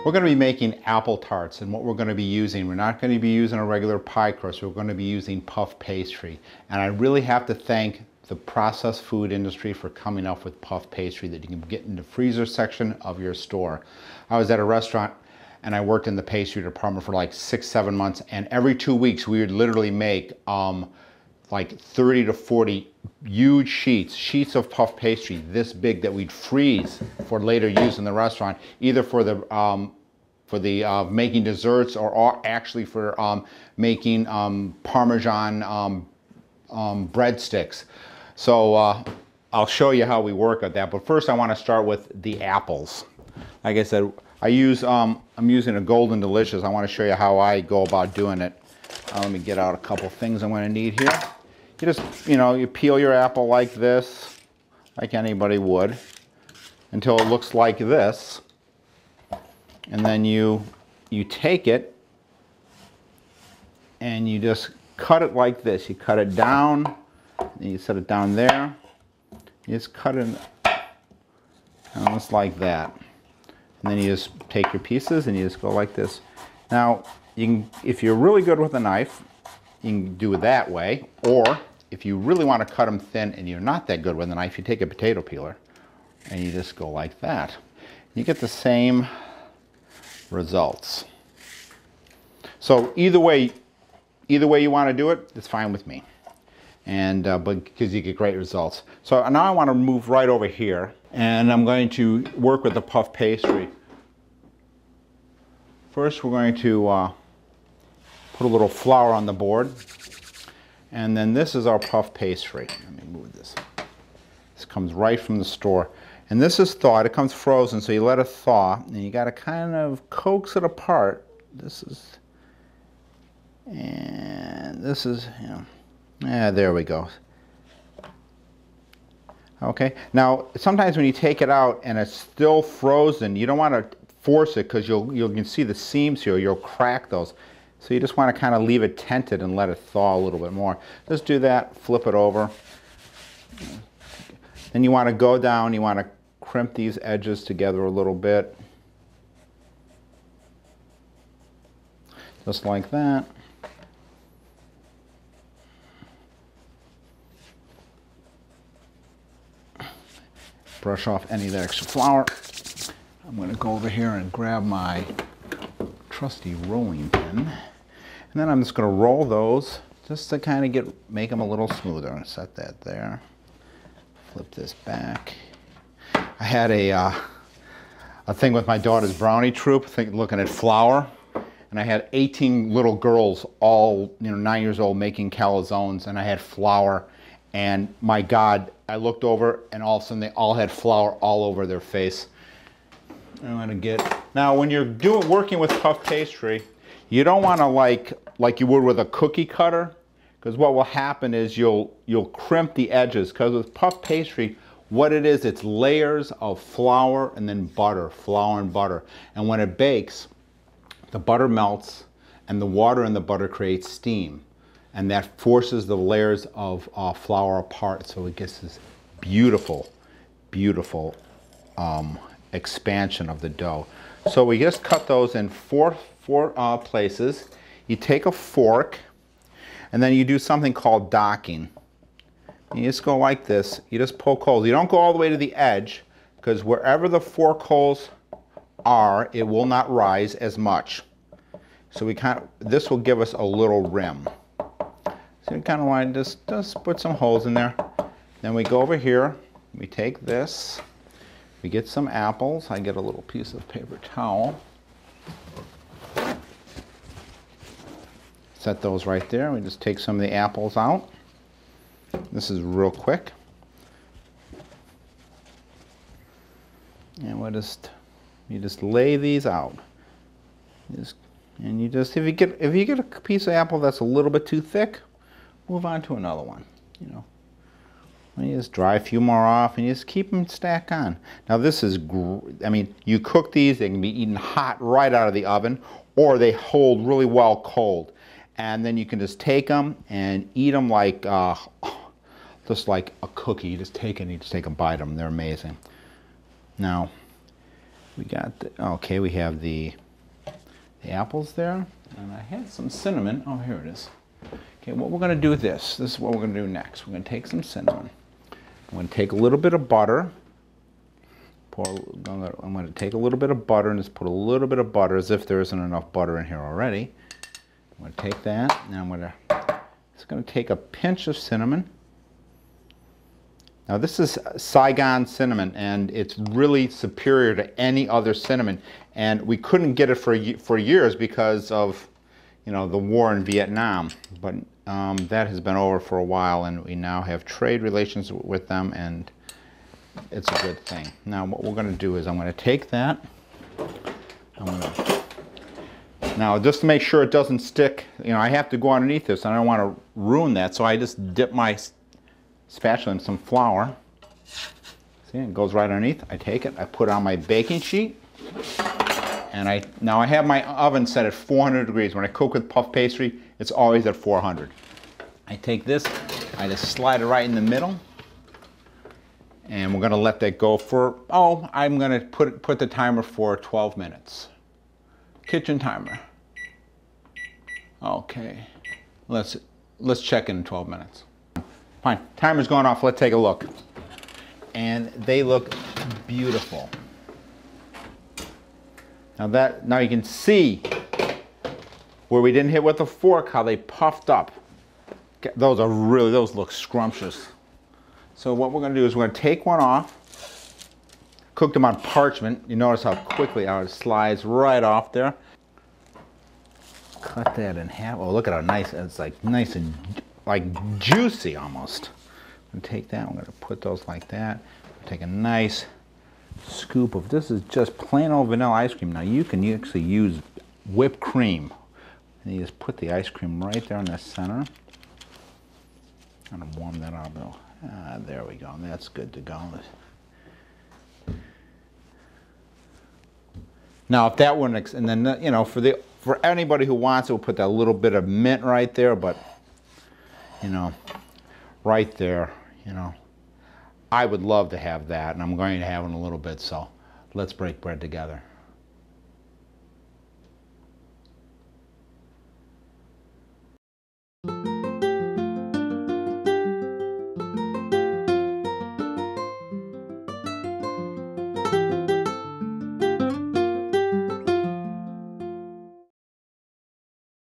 We're going to be making apple tarts, and what we're going to be using, we're not going to be using a regular pie crust, we're going to be using puff pastry. And I really have to thank the processed food industry for coming up with puff pastry that you can get in the freezer section of your store. I was at a restaurant and I worked in the pastry department for like 6-7 months, and every 2 weeks we would literally make like 30 to 40 huge sheets of puff pastry this big that we'd freeze for later use in the restaurant, either for the making desserts or actually for making Parmesan breadsticks. So I'll show you how we work at that. But first I want to start with the apples. Like I said, I'm using a Golden Delicious. I want to show you how I go about doing it. Let me get out a couple things I'm going to need here. You just, you peel your apple like this, like anybody would, until it looks like this. And then you take it and you just cut it like this. You cut it down, and you set it down there. You just cut it almost like that. And then you just take your pieces and you just go like this. Now, you can, if you're really good with a knife, you can do it that way. Or if you really want to cut them thin and you're not that good with a knife, you take a potato peeler and you just go like that. You get the same results. So either way you want to do it, it's fine with me. And but because you get great results. So now I want to move right over here, and I'm going to work with the puff pastry. First we're going to put a little flour on the board, and then this is our puff pastry. Let me move this. This comes right from the store. And this is thawed. It comes frozen, so you let it thaw, and you got to kind of coax it apart. Yeah, there we go. Okay, now sometimes when you take it out and it's still frozen, you don't want to force it because you can see the seams here, you'll crack those. So you just want to kind of leave it tented and let it thaw a little bit more. Just do that, flip it over. Then you want to go down, you want to crimp these edges together a little bit. Just like that. Brush off any of that extra flour. I'm going to go over here and grab my trusty rolling pin. And then I'm just going to roll those just to kind of make them a little smoother. Set that there. Flip this back. I had a thing with my daughter's brownie troop, looking at flour, and I had 18 little girls, all 9 years old, making calzones, and I had flour, and my God, I looked over, and all of a sudden they all had flour all over their face. I'm gonna now when you're working with puff pastry, you don't want to like you would with a cookie cutter, because what will happen is you'll crimp the edges, because with puff pastry, what it is, it's layers of flour and then butter, flour and butter. And when it bakes, the butter melts and the water in the butter creates steam. And that forces the layers of flour apart, so it gets this beautiful, beautiful expansion of the dough. So we just cut those in four places. You take a fork, and then you do something called docking. You just go like this. You just poke holes. You don't go all the way to the edge, because wherever the fork holes are, it will not rise as much. So this will give us a little rim. So you kind of want to just put some holes in there. Then we go over here. We take this. We get some apples. I get a little piece of paper towel. Set those right there. We just take some of the apples out. This is real quick. And you just lay these out. If you get a piece of apple that's a little bit too thick, move on to another one. You just dry a few more off and you just keep them stacked on. Now this is, you cook these, they can be eaten hot right out of the oven, or they hold really well cold. And then you can just take them and eat them like, just like a cookie. You just take a bite of them, they're amazing. Now, We got okay, we have the apples there, and I had some cinnamon. Oh, here it is. Okay, what we're going to do with this is what we're going to do next. We're going to take some cinnamon. I'm going to take a little bit of butter. I'm going to take a little bit of butter and just put a little bit of butter, as if there isn't enough butter in here already. I'm going to take that, and I'm just going to take a pinch of cinnamon. Now this is Saigon cinnamon, and it's really superior to any other cinnamon. And we couldn't get it for years because of, you know, the war in Vietnam. But that has been over for a while, and we now have trade relations with them, and it's a good thing. Now what we're going to do is I'm going to take that. Now just to make sure it doesn't stick, you know, I have to go underneath this, and I don't want to ruin that, so I just dip my spatula in some flour. See, it goes right underneath. I take it, I put it on my baking sheet, and now I have my oven set at 400 degrees. When I cook with puff pastry, it's always at 400. I take this, I just slide it right in the middle, and we're going to let that go for, I'm going to put the timer for 12 minutes. Kitchen timer. Okay, let's check in 12 minutes. Fine, timer's going off, let's take a look. And they look beautiful. Now you can see where we didn't hit with the fork, how they puffed up. Those look scrumptious. So what we're gonna do is we're gonna take one off, cook them on parchment. You notice how quickly it slides right off there. Cut that in half. Oh, look at how nice, it's like nice and like juicy almost. I'm gonna take that, I'm gonna put those like that. Take a nice scoop of, this is just plain old vanilla ice cream. Now you can actually use whipped cream. And you just put the ice cream right there in the center. I'm gonna warm that up though. There we go, that's good to go. Now if that wouldn't, and then, you know, for anybody who wants it, we'll put that little bit of mint right there, but you know, right there, you know, I would love to have that, and I'm going to have it in a little bit, so let's break bread together.